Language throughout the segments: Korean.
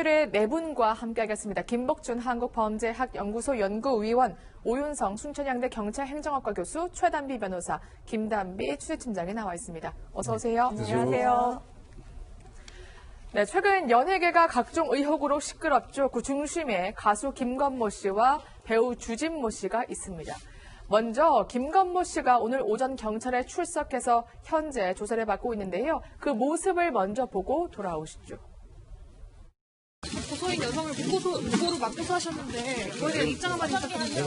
오늘의 네 분과 함께하겠습니다. 김복준 한국범죄학연구소 연구위원, 오윤성 순천향대 경찰행정학과 교수, 최단비 변호사, 김단비 취재팀장이 나와 있습니다. 어서 오세요. 안녕하세요. 네, 최근 연예계가 각종 의혹으로 시끄럽죠. 그 중심에 가수 김건모 씨와 배우 주진모 씨가 있습니다. 먼저 김건모 씨가 오늘 오전 경찰에 출석해서 현재 조사를 받고 있는데요. 그 모습을 먼저 보고 돌아오시죠. 고소인 여성을 무고로 맞고서 하셨는데 그거에 대한 입장 한마디 부탁드립니다.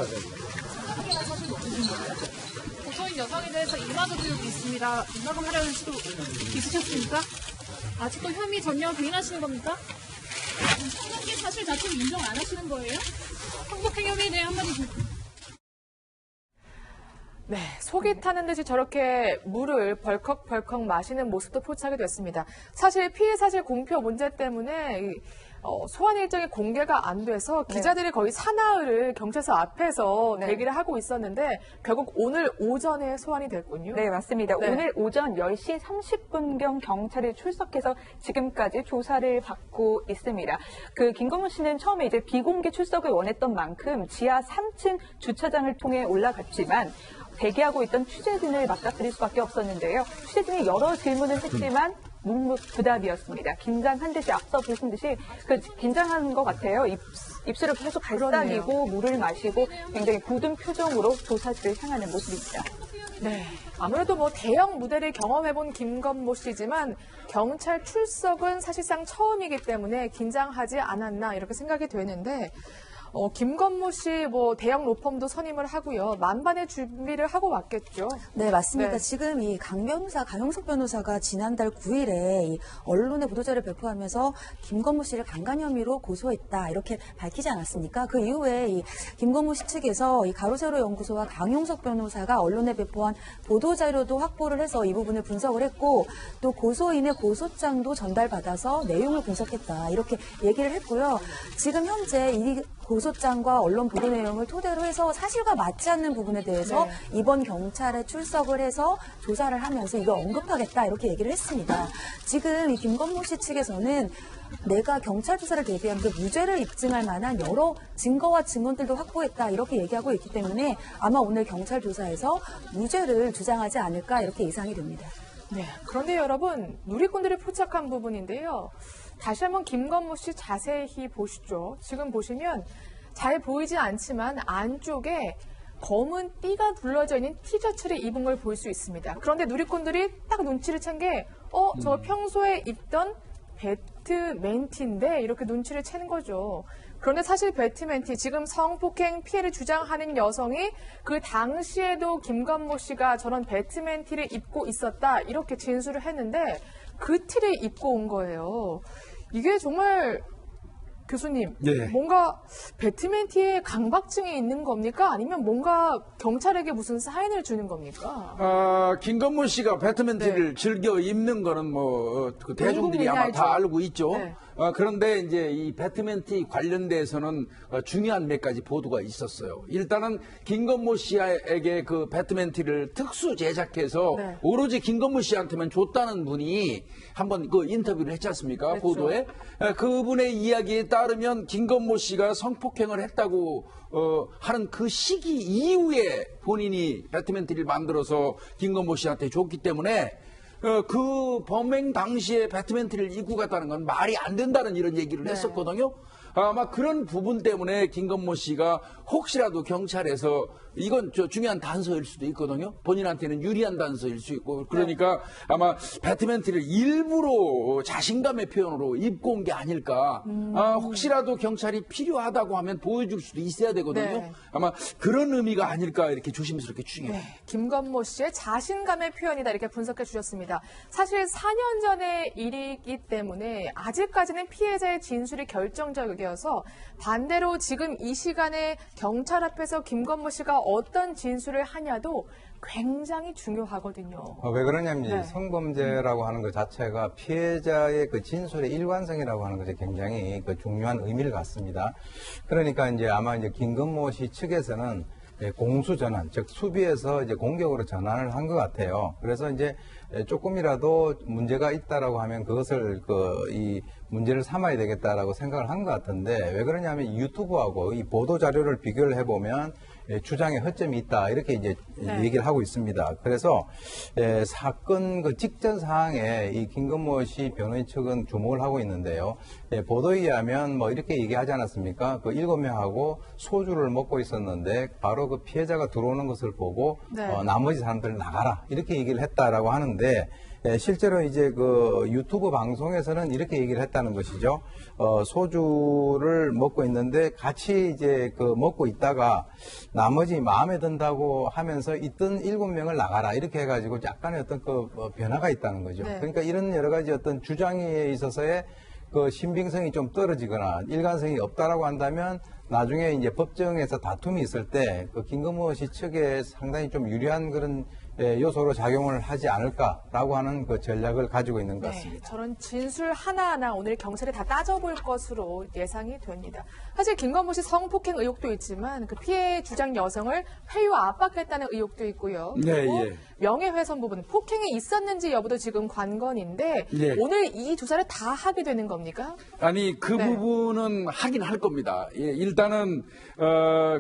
고소인 여성에 대해서 임하도 교육이 있습니다. 임하금하려는 시도 있으셨습니까? 아직도 혐의 전면 부인하시는 겁니까? 성폭행 사실 자체를 인정 안 하시는 거예요? 성폭행 혐의에 대해 한마디 네, 속이 타는 듯이 저렇게 물을 벌컥벌컥 마시는 모습도 포착이 됐습니다. 사실 피해 사실 공표 문제 때문에 소환 일정이 공개가 안 돼서 기자들이 거의 사나흘을 경찰서 앞에서 대기를 하고 있었는데 결국 오늘 오전에 소환이 됐군요. 네, 맞습니다. 네. 오늘 오전 10시 30분경 경찰이 출석해서 지금까지 조사를 받고 있습니다. 그 김건모 씨는 처음에 이제 비공개 출석을 원했던 만큼 지하 3층 주차장을 통해 올라갔지만 대기하고 있던 취재진을 맞닥뜨릴 수밖에 없었는데요. 취재진이 여러 질문을 했지만 묵묵부답이었습니다. 긴장한 듯이 앞서 보신 듯이 긴장한 것 같아요. 입술을 계속 갈싹이고 물을 마시고 굉장히 굳은 표정으로 조사실을 향하는 모습입니다. 네, 아무래도 대형 무대를 경험해본 김건모 씨지만 경찰 출석은 사실상 처음이기 때문에 긴장하지 않았나 이렇게 생각이 되는데 김건모 씨 대형 로펌도 선임을 하고요. 만반의 준비를 하고 왔겠죠. 네, 맞습니다. 네. 지금 이 강영석 변호사가 지난달 9일에 이 언론에 보도자를 배포하면서 김건모 씨를 강간 혐의로 고소했다 이렇게 밝히지 않았습니까? 그 이후에 이 김건모 씨 측에서 이 가로세로 연구소와 강영석 변호사가 언론에 배포한 보도자료도 확보를 해서 이 부분을 분석을 했고 또 고소인의 고소장도 전달받아서 내용을 분석했다 이렇게 얘기를 했고요. 지금 현재 이 고소장과 언론 보도 내용을 토대로 해서 사실과 맞지 않는 부분에 대해서 이번 경찰에 출석을 해서 조사를 하면서 이걸 언급하겠다 이렇게 얘기를 했습니다. 지금 이 김건모 씨 측에서는 내가 경찰 조사를 대비하면서 무죄를 입증할 만한 여러 증거와 증언들도 확보했다 이렇게 얘기하고 있기 때문에 아마 오늘 경찰 조사에서 무죄를 주장하지 않을까 이렇게 예상이 됩니다. 네, 그런데 여러분 누리꾼들이 포착한 부분인데요. 다시 한번 김건모 씨 자세히 보시죠. 지금 보시면 잘 보이지 않지만 안쪽에 검은 띠가 둘러져 있는 티셔츠를 입은 걸 볼 수 있습니다. 그런데 누리꾼들이 딱 눈치를 챈 게 저 평소에 입던 배트맨티인데 이렇게 눈치를 채는 거죠. 그런데 사실 배트맨티, 지금 성폭행 피해를 주장하는 여성이 그 당시에도 김건모 씨가 저런 배트맨티를 입고 있었다 이렇게 진술을 했는데 그 티를 입고 온 거예요. 이게 정말 교수님, 뭔가 배트맨티에 강박증이 있는 겁니까? 아니면 뭔가 경찰에게 무슨 사인을 주는 겁니까? 김건모 씨가 배트맨티를 즐겨 입는 거는 그 대중들이 아마 다 알고 있죠. 네. 그런데 이제 이 배트맨티 관련돼서는 중요한 몇 가지 보도가 있었어요. 일단은 김건모 씨에게 그 배트맨티를 특수 제작해서 오로지 김건모 씨한테만 줬다는 분이 한번 그 인터뷰를 했지 않습니까? 그렇죠. 보도에. 그분의 이야기에 따르면 김건모 씨가 성폭행을 했다고 하는 그 시기 이후에 본인이 배트맨티를 만들어서 김건모 씨한테 줬기 때문에 그 범행 당시에 배트맨티를 입고 갔다는 건 말이 안 된다는 이런 얘기를 했었거든요. 아마 그런 부분 때문에 김건모 씨가 혹시라도 경찰에서 이건 중요한 단서일 수도 있거든요. 본인한테는 유리한 단서일 수 있고 그러니까 아마 배트맨티를 일부러 자신감의 표현으로 입고 온 게 아닐까. 혹시라도 경찰이 필요하다고 하면 보여줄 수도 있어야 되거든요. 아마 그런 의미가 아닐까 이렇게 조심스럽게 추정해요. 김건모 씨의 자신감의 표현이다 이렇게 분석해 주셨습니다. 사실 4년 전의 일이기 때문에 아직까지는 피해자의 진술이 결정적이어서 반대로 지금 이 시간에 경찰 앞에서 김건모 씨가 어떤 진술을 하냐도 굉장히 중요하거든요. 왜 그러냐면 성범죄라고 하는 것 자체가 피해자의 그 진술의 일관성이라고 하는 것이 굉장히 그 중요한 의미를 갖습니다. 그러니까 이제 아마 이제 김건모 씨 측에서는 공수 전환, 즉 수비에서 이제 공격으로 전환을 한 것 같아요. 그래서 이제 조금이라도 문제가 있다라고 하면 그것을 이 문제를 삼아야 되겠다라고 생각을 한 것 같은데 왜 그러냐면 유튜브하고 이 보도 자료를 비교를 해보면 주장에 허점이 있다 이렇게 이제 얘기를 하고 있습니다. 그래서 사건 그 직전 사항에 이 김건모 씨 변호인 측은 주목을 하고 있는데요. 보도에 의하면 뭐 이렇게 얘기하지 않았습니까? 그 7명하고 소주를 먹고 있었는데 바로 그 피해자가 들어오는 것을 보고 네. 나머지 사람들 나가라 이렇게 얘기를 했다라고 하는데 실제로 이제 그 유튜브 방송에서는 이렇게 얘기를 했다는 것이죠. 소주를 먹고 있는데 같이 이제 그 먹고 있다가 나머지 마음에 든다고 하면서 있던 7명을 나가라 이렇게 해가지고 약간의 어떤 그 변화가 있다는 거죠. 네. 그러니까 이런 여러 가지 어떤 주장에 있어서의 그 신빙성이 좀 떨어지거나 일관성이 없다라고 한다면 나중에 이제 법정에서 다툼이 있을 때 그 김건모 씨 측에 상당히 좀 유리한 그런 요소로 작용을 하지 않을까라고 하는 그 전략을 가지고 있는 것 같습니다. 네, 저런 진술 하나하나 오늘 경찰이 다 따져볼 것으로 예상이 됩니다. 사실 김건모 씨 성폭행 의혹도 있지만 그 피해 주장 여성을 회유와 압박했다는 의혹도 있고요. 네, 그리고 예. 명예훼손 부분, 폭행이 있었는지 여부도 지금 관건인데 예. 오늘 이 조사를 다 하게 되는 겁니까? 아니 그 네. 부분은 하긴 할 겁니다. 예, 일단은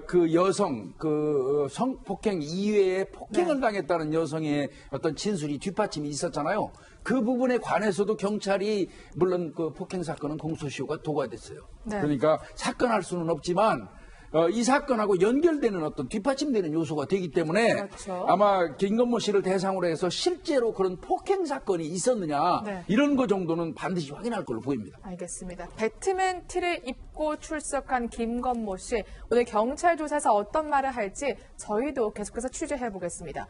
그 여성 그 성폭행 이외에 폭행을 네. 당했다는 여성의 어떤 진술이 뒷받침이 있었잖아요. 그 부분에 관해서도 경찰이 물론 그 폭행 사건은 공소시효가 도과됐어요. 네. 그러니까 사건할 수는 없지만 이 사건하고 연결되는 어떤 뒷받침되는 요소가 되기 때문에 그렇죠. 아마 김건모 씨를 대상으로 해서 실제로 그런 폭행 사건이 있었느냐 네. 이런 거 정도는 반드시 확인할 걸로 보입니다. 알겠습니다. 배트맨 티를 입고 출석한 김건모 씨, 오늘 경찰 조사에서 어떤 말을 할지 저희도 계속해서 취재해 보겠습니다.